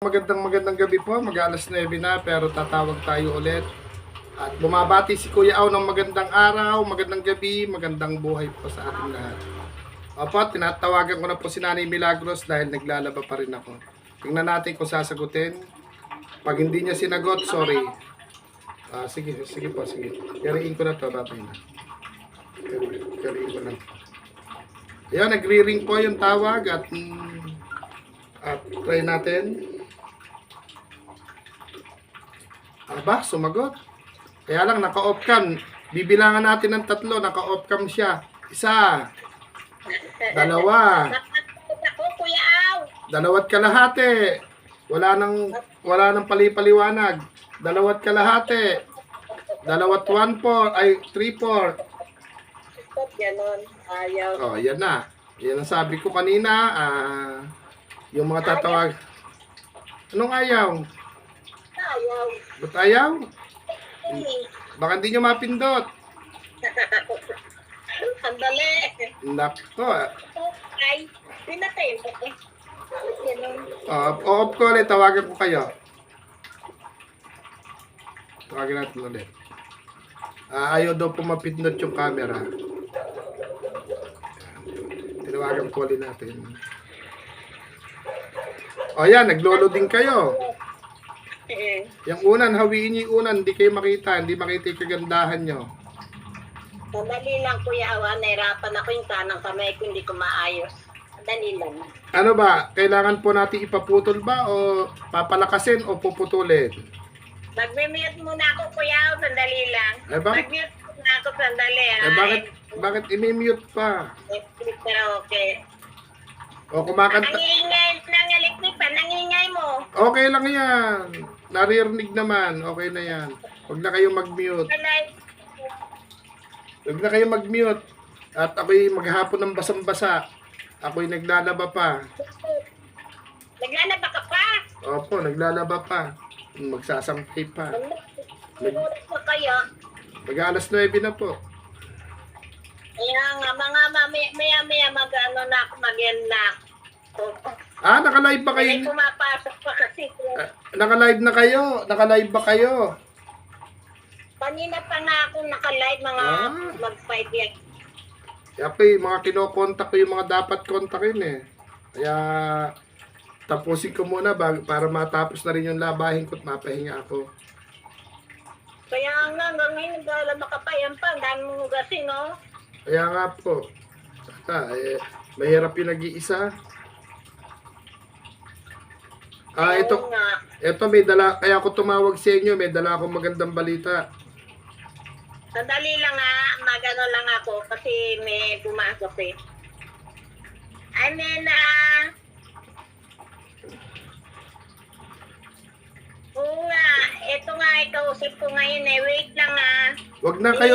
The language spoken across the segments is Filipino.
Magandang gabi po, mag-alas 9 na pero tatawag tayo ulit. At bumabati si Kuya Au ng magandang araw, magandang gabi, magandang buhay po sa ating lahat. Opo, tinatawagan ko na po si Nanay Milagros dahil naglalaba pa rin ako. Tingnan natin kung sasagutin. Pag hindi niya sinagot, sorry. Sige po, sige. Kariin ko na to, babay na. Kariin ko na. Ayan, nagre-ring po yung tawag at try natin. Aba, sumagot. Kaya lang, naka-off cam. Bibilangan natin ng 3, naka-off cam siya. 1, 2, 2 at kalahati. Wala nang pali-paliwanag. 2 at kalahati. 2 at 1/4, ay 3/4. Ganon, ayaw. Oh, yan na. Yan ang sabi ko kanina. Yung mga tatawag. Anong ayaw? Ayaw. Ba't ayaw? Baka hindi nyo mapindot. Sandali. Nako. Ay, pinatay mo eh. Ganon. Off ko ulit. Tawagan ko kayo. Tawagan natin ulit. Ayaw daw po mapindot yung camera. Tinawagan ko ulit natin. O yan, naglolo din kayo. Yung unan, hawiin niyo yung unan. Hindi kayo makita. Hindi makita yung kagandahan nyo. Sandali lang, Kuya Awa. Nahirapan ako yung kanang kamay ko. Hindi ko maayos. Sandali lang. Ano ba? Kailangan po natin ipaputol ba? O papalakasin o puputulin? Mag-mute muna ako, Kuya Awa. Sandali lang. Bakit? Mag-mute muna ako sandali. Bakit imi-mute pa? Okay. O kumakanta. Ang ingay ng electric pan. Ang ingay mo. Okay lang yan. Naririnig naman. Okay na yan. Huwag na kayo mag-mute. Huwag na kayo mag-mute. At ako'y maghapon ng basang-basa. Ako'y naglalaba pa. Naglalaba ka pa? Opo, naglalaba pa. Magsasampay pa. Sinulat mo kayo. Mag-alas 9 na po. Kaya nga, maya-maya mag-ano na ako, mag-end na ako. Naka-live ba kayo? May pumapasok pa kasi. Naka-live na kayo? Naka-live ba kayo? Kanina pa nga ako naka-live, mga mag-5 yan. Kaya pa mga kinokontak ko yung mga dapat kontakin eh. Kaya tapusin ko muna para matapos na rin yung labahin ko at mapahinga ako. Kaya nga, ngayon, dahil makapayan pa, dahil mo kasi, no? Kaya nga po. Mahirap yung nag-iisa. Ito may dala, kaya ako tumawag sa inyo, may dala akong magandang balita. Sandali lang nga, mag-ano lang ako kasi may pumasok eh. I mean, oo nga, ito nga, ikausip ko ngayon eh, wait lang Wag na kayo,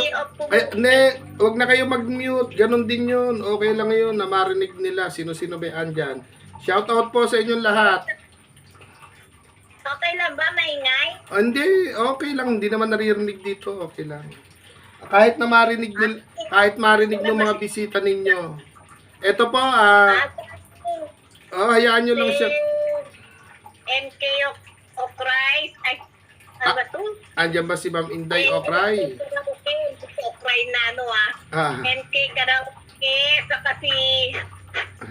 wag na kayo mag-mute, ganun din yun, okay lang yun, na marinig nila sino-sino ba andyan. Shoutout po sa inyong lahat. Okay lang ba, maingay? Hindi, okay lang, hindi naman naririnig dito, okay lang. Kahit marinig ng mga bisita ninyo. Ito po, hayaan nyo lang siya. MK Okray, ay, ano ba ito? Andyan ba si Ma'am Inday Okray? Okray na ano MK Karaoke, saka si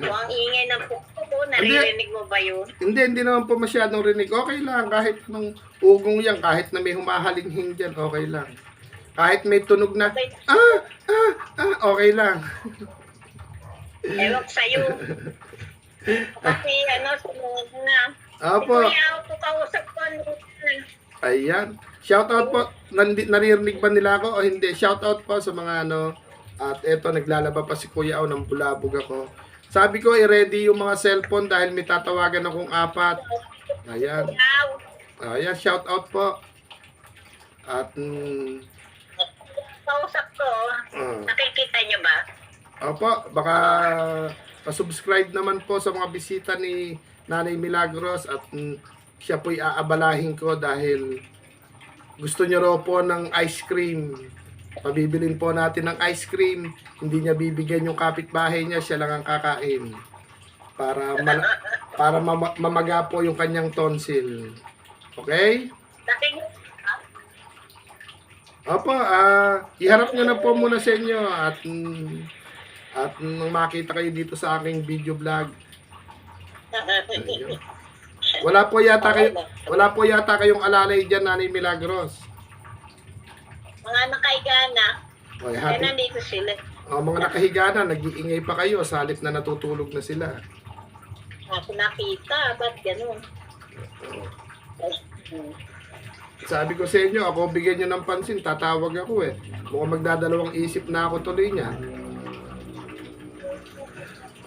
ang ingay ng puko ko, naririnig mo ba yun? Hindi naman po masyadong rinig. Okay lang, kahit ng ugong yan, kahit na may humahalinghing dyan, okay lang. Kahit may tunog na, okay lang. Ewan ko sa'yo. Kasi sunod na. Opo. Kuya ako kausap ko. Ayan. Shoutout po. Naririnig ba nila ako o hindi? Shoutout po sa mga At eto, naglalaba pa si Kuya Au ng bulabog ako. Sabi ko, i-ready yung mga cellphone dahil may tatawagan akong 4. Ayan. Ayan, shoutout po. At kausap ko, nakikita nyo ba? Opo, baka pa-subscribe naman po sa mga bisita ni Nanay Milagros at siya po'y aabalahin ko dahil gusto niya raw po ng ice cream. Pabibilin po natin ng ice cream. Hindi niya bibigyan yung kapitbahay niya, siya lang ang kakain. para mamaga po yung kanyang tonsil. Okay? Dating, Opo, iharap nyo na po muna sa inyo at nung makita kayo dito sa aking video vlog. Ayun. Wala po yata kayong alalay diyan, Nanay Milagros. mga nakahiga na, Oy, kaya happy. nandito sila. Mga nakahiga na, nag-iingay pa kayo sa halip na natutulog na sila. Ako nakita, ba't ganun? Sabi ko sa inyo, ako bigyan nyo ng pansin, tatawag ako eh. Mukhang magdadalawang isip na ako tuloy niya.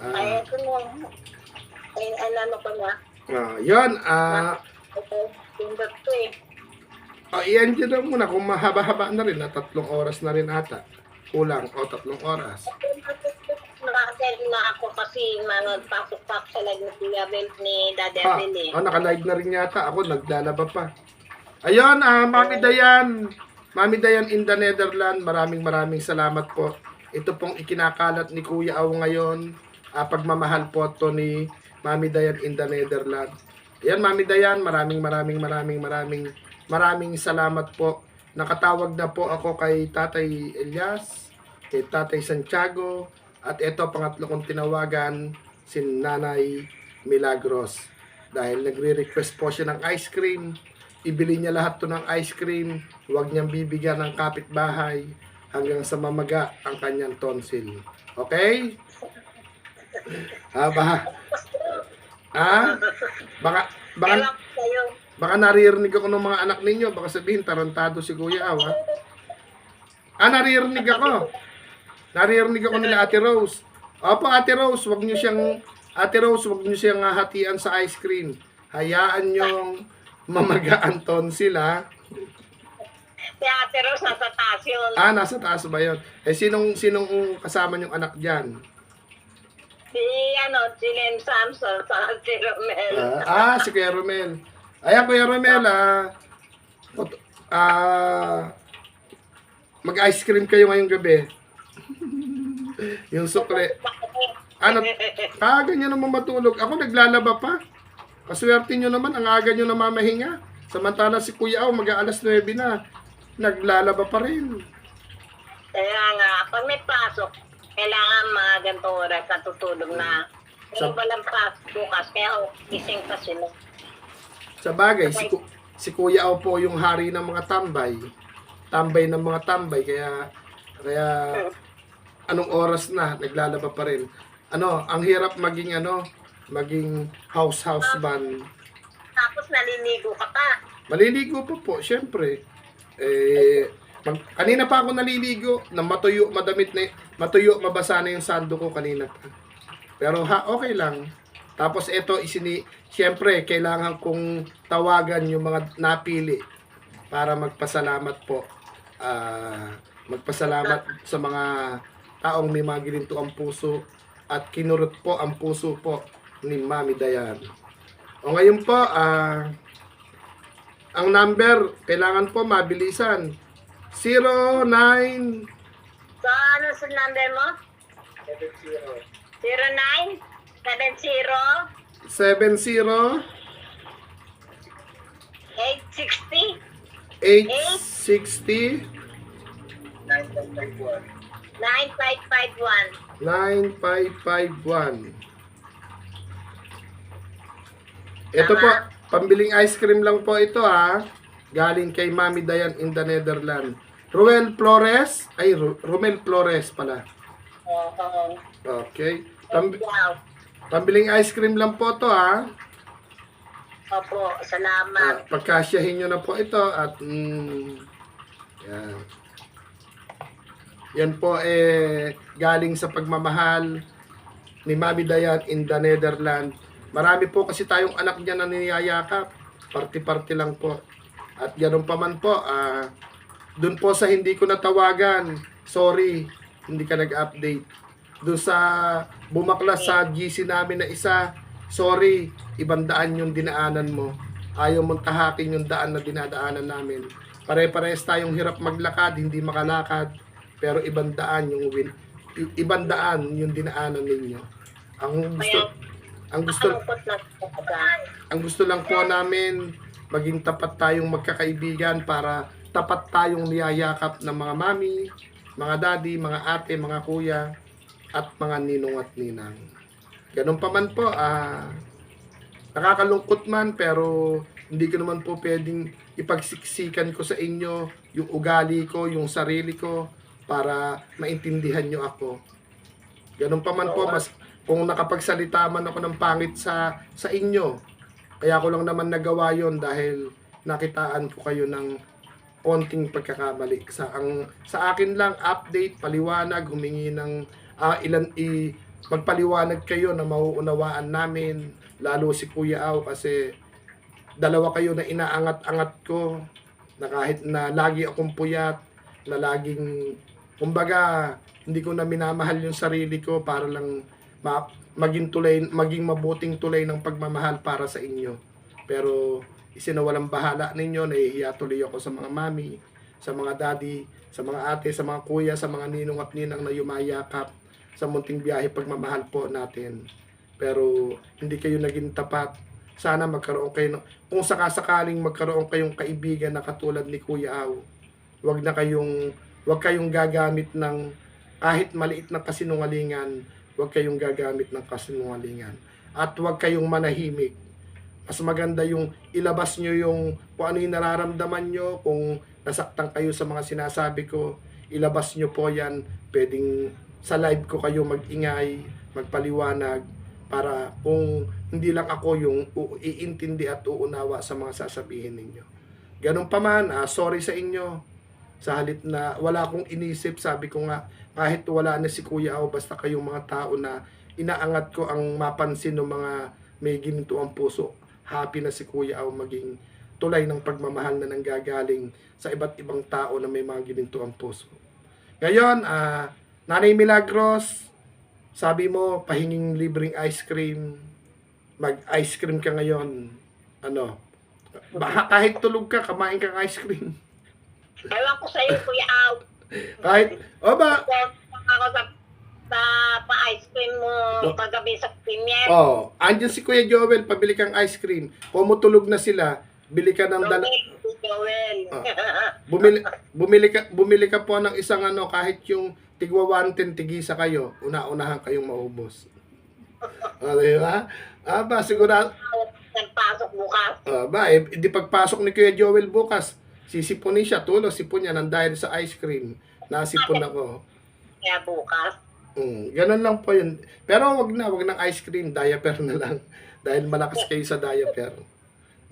Ay, ito mo. Ay, ano ko na. Yun, Ito, tindot ko eh. iyan dyan na muna kung mahaba-haba na rin, na 3 oras na rin ata. Kulang, 3 oras. Nakasend na ako kasi magpasok-pasok sa live ni Kuya Bel ni Daddy Abel eh. Naka-live na rin yata. Ako, naglalaba pa. Ayun, Mami Dayan in the Netherlands, maraming salamat po. Ito pong ikinakalat ni Kuya Aw ngayon. Pagmamahal po to ni Mami Dayan in the Netherlands. Ayan, Mami Dayan, maraming salamat po. Nakatawag na po ako kay Tatay Elias, kay Tatay Santiago, at ito, pangatlo kong tinawagan, si Nanay Milagros. Dahil nagre-request po siya ng ice cream, ibili niya lahat to ng ice cream, huwag niyang bibigyan ng kapitbahay hanggang sa mamaga ang kanyang tonsil. Okay? Baka naririnig ako ng mga anak ninyo, baka sabihin tarantado si Kuya Aw, ha? Naririnig ako. Naririnig ako nila Ate Rose. Opo, Ate Rose, wag niyo siyang hatian sa ice cream. Hayaan niyong mamagaan tonsil, ha? Si Ate Rose nasa taas yun. Nasa taas ba yun? Sinong kasama niyong anak dyan? Si Len Samson, sa si Romel. Si Kuya Romel. Ayan, Kuya Romel, mag-ice cream kayo ngayong gabi. Yung sukle. Ganyan naman matulog. Ako naglalaba pa. Paswerte nyo naman, ang aga nyo namamahinga. Samantala si Kuya Aw, mag-aalas 9 na. Naglalaba pa rin. Kaya nga, pag may pasok, kailangan mga ganitong oras na tutulog na. Kung walang pasok bukas, kaya gising pa sila. Sa bagay, si Kuya Aw po yung hari ng mga tambay. Tambay ng mga tambay, kaya anong oras na, naglalaba pa rin. Ang hirap maging houseman. Tapos naliligo ka pa. Maliligo pa po, syempre. Kanina pa ako naliligo, na matuyo, mabasa na yung sando ko kanina pa. Pero okay lang. Tapos syempre, kailangan kong tawagan yung mga napili para magpasalamat po. Magpasalamat sa mga taong may mga gininto ang puso at kinurot po ang puso po ni Mami Dayan. Ngayon po, ang number, kailangan po mabilisan. 09 So, ano sa number mo? 09 70 70 860 860 9551. 9551. Ito po, pambiling ice cream lang po ito, ha. Galing kay Mami Dayan in the Netherlands. Romel Flores pala. Okay. Pambiling ice cream lang po to, ha. Opo, salamat. Pagkasyahin nyo na po ito at yan. Yan po galing sa pagmamahal ni Mami Dayan in the Netherlands. Marami po kasi tayong anak niya na niyayakap. Party-party lang po. At ganoon pa man po, doon po sa hindi ko natawagan, sorry, hindi ka nag-update. Doon sa bumaklas sa GC namin na isa, sorry, ibang daan yung dinaanan mo. Ayaw mong tahakin yung daan na dinadaanan namin. Pare-parehas tayong hirap maglakad, hindi makalakad, pero ibang daan yung dinaanan ninyo. Ang gusto Nakakalungkot lang talaga. ang gusto lang po namin maging tapat tayong magkakaibigan para tapat tayong niyayakap ng mga mami, mga daddy, mga ate, mga kuya at mga ninong at ninang. Ganun pa man po, nakakalungkot man pero hindi ko naman po pwedeng ipagsiksikan ko sa inyo yung ugali ko, yung sarili ko para maintindihan nyo ako. Ganun pa man po, mas kung nakapagsalita man ako ng pangit sa inyo, kaya ko lang naman nagawa yon dahil nakitaan ko kayo ng konting pagkakamali. Sa akin lang, update, paliwanag, humingi ng magpaliwanag kayo na mauunawaan namin, lalo si Kuya Au kasi dalawa kayo na inaangat-angat ko na kahit na lagi akong puyat, na laging, kumbaga, hindi ko na minamahal yung sarili ko para lang maging mabuting tulay ng pagmamahal para sa inyo. Pero isinawalang bahala ninyo, nahihiya tuloy ako sa mga mami, sa mga daddy, sa mga ate, sa mga kuya, sa mga ninong at ninang na yumayakap sa munting biyahe pagmamahal po natin. Pero hindi kayo naging tapat. Sana magkaroon kayo, kung sakasakaling magkaroon kayong kaibigan na katulad ni Kuya Au, wag kayong gagamit ng kahit maliit na kasinungalingan, wag kayong gagamit ng kasinungalingan. At wag kayong manahimik. Mas maganda yung ilabas nyo yung kung ano yung nararamdaman nyo, kung nasaktan kayo sa mga sinasabi ko, ilabas nyo po yan. Pwedeng sa live ko kayo mag-ingay, magpaliwanag, para kung hindi lang ako yung iintindi at uunawa sa mga sasabihin ninyo. Ganun pa man, sorry sa inyo. Sa halip na wala akong inisip, sabi ko nga, kahit wala na si Kuya Au, basta kayong mga tao na inaangat ko ang mapansin ng mga may ginito ang puso. Happy na si Kuya Au maging tulay ng pagmamahal na nanggagaling sa iba't ibang tao na may mga ginito ang puso. Ngayon, Nanay Milagros, sabi mo, pahinging libreng ice cream. Mag-ice cream ka ngayon. Baka kahit tulog ka, kamain kang ice cream. Ewan ko sa'yo, Kuya Au. Kahit, Ako sa pa-ice cream mo kagabi sa premier. Andyan si Kuya Joel, pabili kang ice cream. Kung matulog na sila, bili ka ng Joel. Bumili ka po ng isang kahit yung tigwa 110 tigisa kayo, una-unahan kayong maubos. Diba? Sigurado. Nagpasok bukas. Di pagpasok ni Kuya Joel bukas, sisipunin siya, tulos, sipon niya nang dahil sa ice cream. Nasipon ako. Kaya bukas. Ganun lang po yun. Pero wag ng ice cream, diaper na lang. Dahil malakas kayo sa diaper.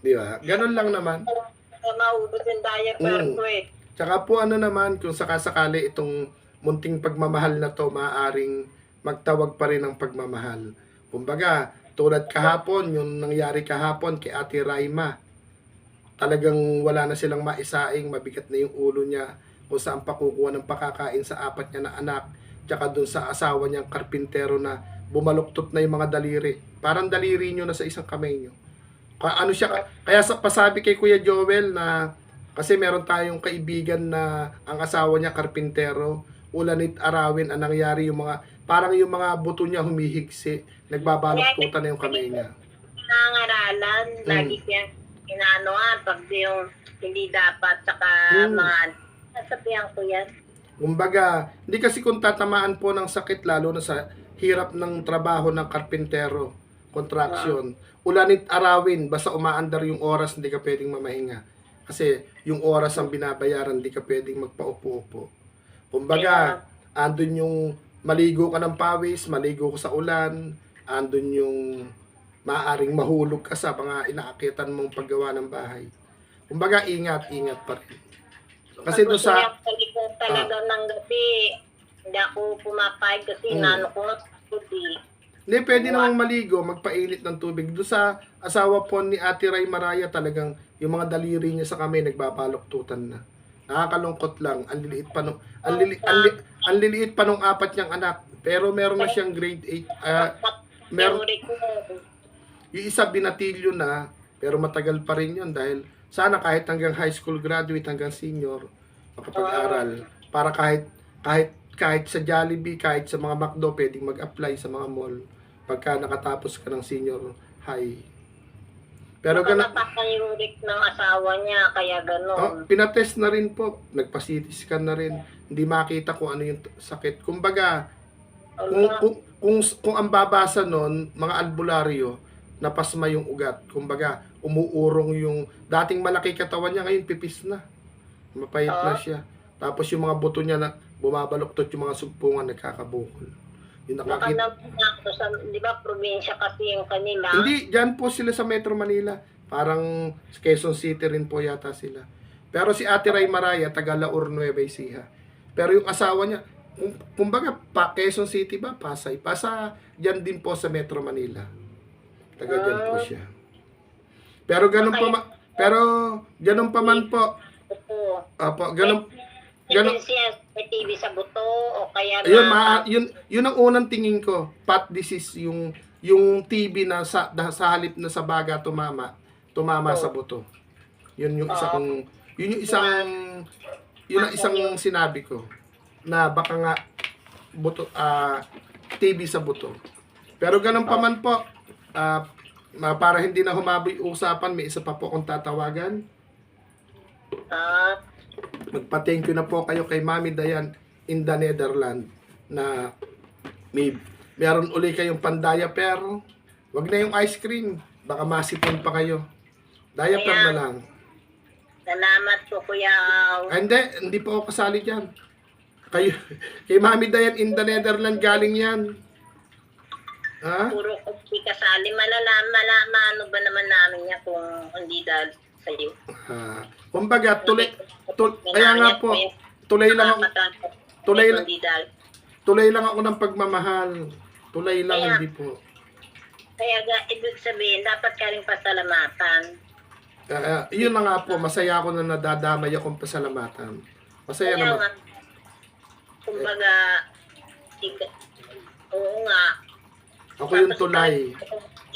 Di ba? Ganun lang naman. Maubos yung diaper ko eh. Tsaka po naman, kung sakasakali itong munting pagmamahal na to, maaaring magtawag pa rin ng pagmamahal. Kumbaga, tulad kahapon, yung nangyari kahapon kay Ate Raima, talagang wala na silang maisaing, mabigat na yung ulo niya kung saan pakukuha ng pakakain sa apat niya na anak, tsaka dun sa asawa niyang karpintero na bumaluktot na yung mga daliri. Parang daliri niyo na sa isang kamay niyo. Kaya pasabi kay Kuya Joel na, kasi meron tayong kaibigan na ang asawa niya karpintero, ulanit arawin, ang nangyari yung parang yung mga buto niya humihigsi, nagbabaluktutan na yung kamay niya. Nangaralan, lagi siyang pag yung hindi dapat, saka mga, nasabihan ko yan. Kumbaga, hindi kasi kung tatamaan po ng sakit, lalo na sa hirap ng trabaho ng karpintero, contraction, ulanit arawin, basta umaandar yung oras, hindi ka pwedeng mamahinga. Kasi yung oras ang binabayaran, hindi ka pwedeng magpa-upo-upo. Kumbaga, andun yung maligo ka ng pawis, maligo ka sa ulan, andun yung maaaring mahulog ka sa mga inaakitan mong paggawa ng bahay. Kumbaga, ingat pa rin. Kasi doon sa... talaga ng gabi, hindi ako pumapayag kasi nano ko ng gabi. Hindi, pwede namang maligo, magpainit ng tubig. Doon sa asawa po ni Ate Ray Maraya, talagang yung mga daliri niya sa kami, nagbabaluktutan na. Nakakalungkot lang. Ang liliit pa nung apat niyang anak. Pero meron na siyang grade 8. Yung isa binatilyo na, pero matagal pa rin yun dahil sana kahit hanggang high school graduate, hanggang senior, makapag-aral. Para kahit sa Jollibee, kahit sa mga McDo, pwedeng mag-apply sa mga mall. pagka nakatapos ka ng senior high. Pero Baka ganun, natakan yung uric ng asawa niya, kaya gano'n. pinatest na rin po, nagpa-CT scan na rin, hindi makita kung ano yung sakit. Kumbaga, kung ang babasa nun, mga albularyo, napasma yung ugat. Kumbaga, umuurong yung, dating malaki katawan niya, ngayon pipis na. Mapayat na siya. Tapos yung mga buto niya na bumabaluktot yung mga sugpungan, nagkakabukol. Yung Baka nakakita. naman sa, di ba, probinsya kasi yung kanila. Hindi, dyan po sila sa Metro Manila. Parang Quezon City rin po yata sila. Pero si Ate Ray Maraya, taga Laur, Nueva Ecija. Pero yung asawa niya, kumbaga, Quezon City ba? Pasay. Dyan din po sa Metro Manila. Taga dyan po siya. Pero ganun pa man po. Oo. Apo, ganun. Siya may TV sa buto o kaya Yun ang unang tingin ko. Pat disease, yung TB na sa halip na sa baga tumama sa buto. Yun yung isang sinabi ko na baka nga buto TB sa buto. Pero ganun pa man po, para hindi na humaboy usapan, may isa pa po akong tatawagan. Magpa-thank you na po kayo kay Mami Dayan in the Netherlands na meron uli kayong pan-diaper. Wag na yung ice cream, baka masipon pa kayo. Diaper na lang. Salamat po, Kuya. Hindi po ako kasali dyan. Kay Mami Dayan in the Netherlands galing yan. Ha? Puro hindi kasali. Ano ba naman namin niya kung hindi dahil sa'yo. Kumbaga, kaya nga po, tulay lang ako ng pagmamahal. Tulay lang, hindi po. Kaya ibig sabihin, dapat ka rin pasalamatan. Yun na nga po, masaya ako na nadadamay akong pasalamatan. Masaya Kaya naman. nga, kumbaga, oo nga. Ako yung tulay.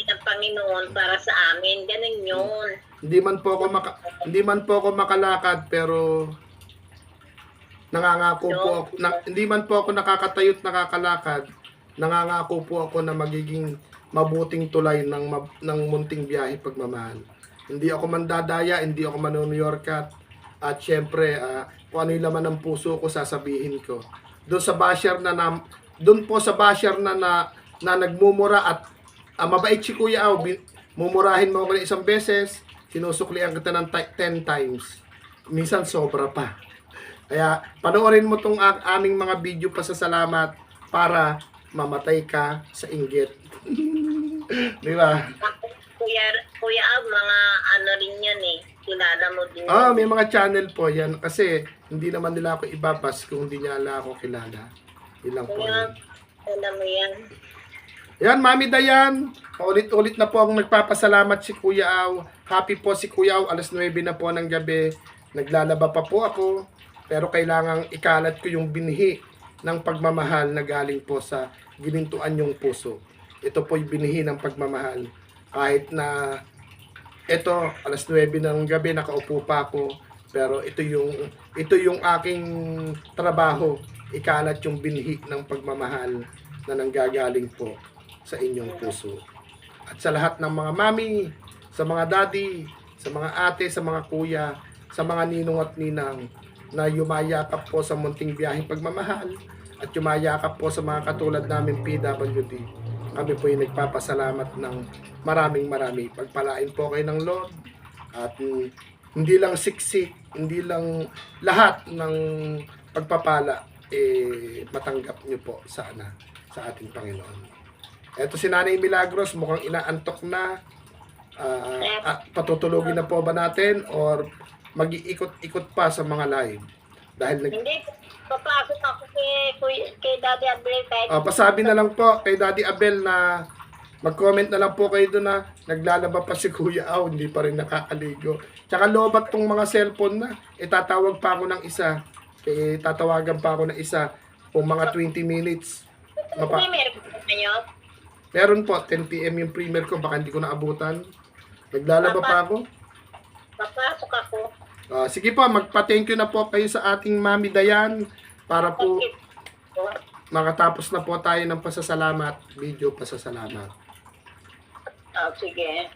Ng Panginoon para sa amin, ganun yun. Hindi man po ako makalakad, pero nangangako po ako, hindi man po ako nakakatayo't nakakalakad, nangangako po ako na magiging mabuting tulay ng munting biyahe pagmamahal. Hindi ako mandadaya, hindi ako manunyorkat, at syempre, kung ano yung laman ng puso ko, sasabihin ko. Doon po sa basher na nagmumura at mabait si Kuya Au, mumurahin mo ako ng isang beses, sinusuklian kita ng 10 times. Minsan sobra pa. Kaya panoorin mo tong aming mga video pasasalamat para mamatay ka sa inggit. Di ba? Kuya Au, mga ano rin yan eh. Kilala mo din. May mga channel po yan. Kasi hindi naman nila ako ibabas kung hindi nila ako kilala. Ilang po yan. Alam mo yan. Yan, Mami Dayan. Ulit-ulit na po ang nagpapasalamat si Kuya Au. Happy po si Kuya Au. 9:00 na po ng gabi. Naglalaba pa po ako. Pero kailangang ikalat ko yung binhi ng pagmamahal na galing po sa ginintuan yung puso. Ito po yung binhi ng pagmamahal. Kahit na ito, 9:00 ng gabi, nakaupo pa ako. Pero ito yung aking trabaho. Ikalat yung binhi ng pagmamahal na nanggagaling po sa inyong puso. At sa lahat ng mga mami, sa mga daddy, sa mga ate, sa mga kuya, sa mga ninong at ninang na yumayakap po sa munting biyaheng pagmamahal at yumayakap po sa mga katulad namin PWD. Kami po yung nagpapasalamat ng maraming. Pagpalain po kayo ng Lord at hindi lang siksik, hindi lang lahat ng pagpapala matanggap nyo po sana sa ating Panginoon. Eto si Nanay Milagros, mukhang inaantok na. Patutulogin na po ba natin or mag-iikot-ikot pa sa mga live? Hindi, papasok ako kay Daddy Abel. Pasabi na lang po kay Daddy Abel na mag-comment na lang po kayo doon na naglalaba pa si Kuya Au, hindi pa rin nakakaligo. Tsaka lobat tong mga cellphone na, itatawag pa ako ng isa. Tatawagan pa ako ng isa kung mga 20 minutes. Meron po, 10 PM yung premiere ko, baka hindi ko naabutan. Naglalaba pa ako. Papasok ako. Sige po, magpa-thank you na po kayo sa ating Mami Dayan para po makatapos na po tayo ng pasasalamat, video pasasalamat. Sige.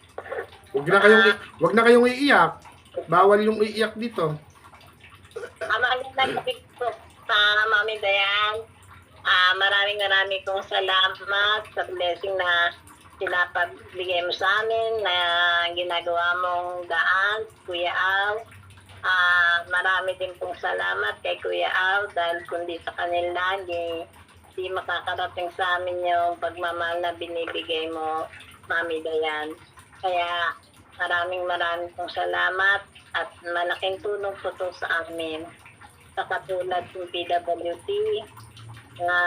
Wag na kayong iiyak. Bawal yung iiyak dito. Magandang po sa Mami Dayan. Maraming pong salamat sa blessing na pinapagbigay mo sa amin na ginagawa mong daan, Kuya Al. Marami din pong salamat kay Kuya Al dahil kundi sa kanila, di makakarating sa amin yung pagmamahal na binibigay mo, Mami Dayan. Kaya maraming pong salamat at malaking tulong po to sa amin. Sa katulad ng PWT na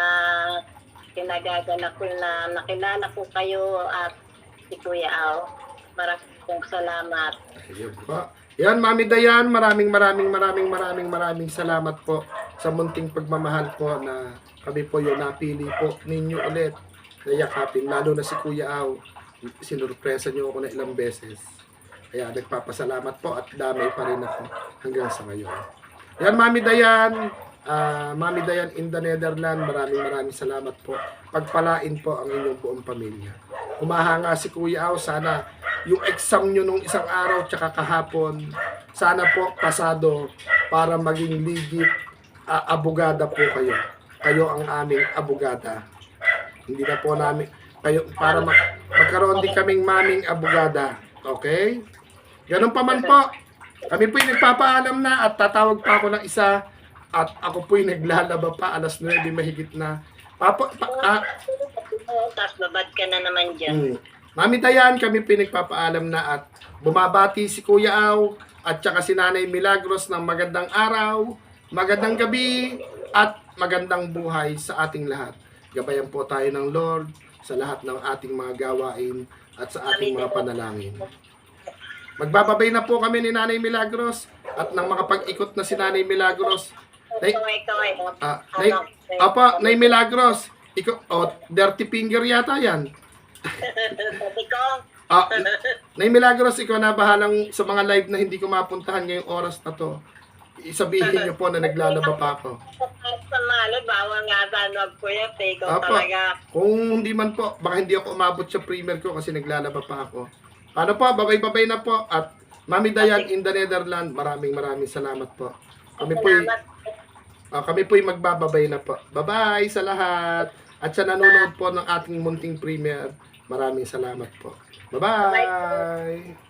pinagagala ko na nakilala ko kayo at si Kuya Al. Maraming pong salamat. Ayun po. Yan, Mami Dayan, maraming salamat po sa munting pagmamahal po na kami po yung napili po ninyo ulit na yakapin, lalo na si Kuya Al. Sinurpresa niyo ako na ilang beses. Kaya nagpapasalamat po at damay pa rin ako hanggang sa ngayon. Yan, Mami Dayan, Mami Dayan in the Netherlands, maraming salamat po. Pagpalain po ang inyong buong pamilya. Humahanga si Kuya Al, sana yung exam nyo nung isang araw tsaka kahapon, sana po pasado para maging legit abogada po kayo. Kayo ang aming abogada. Hindi na po namin kayo para magkaroon din kaming maming abogada. Okay? Ganun pa man po. Kami po'y nagpapaalam na at tatawag pa ako ng isa at ako po'y naglalaba pa alas 9 mahigit na. Tapos babad ka na naman dyan. Mami Dayan, kami pinagpapaalam na at bumabati si Kuya Au at saka si Nanay Milagros ng magandang araw, magandang gabi at magandang buhay sa ating lahat. Gabayan po tayo ng Lord sa lahat ng ating mga gawain at sa ating mga panalangin. Magbababay na po kami ni Nanay Milagros at nang makapag-ikot na si Nanay Milagros. Nay Milagros, dirty finger yata yan. Nay Milagros, ikaw na bahalang sa mga live na hindi ko mapuntahan ngayong oras na to. Isabihin niyo po na naglalaba pa ako. Bawal nga tanong ko yan, talaga. Kung hindi man po, baka hindi ako umabot sa premier ko kasi naglalaba pa ako. Ano po, babay-babay na po. At Mami Dayan in the Netherlands, maraming salamat po. Kami po'y magbababay na po. Bye-bye sa lahat. At sa nanonood po ng ating munting premier, maraming salamat po. Bye-bye!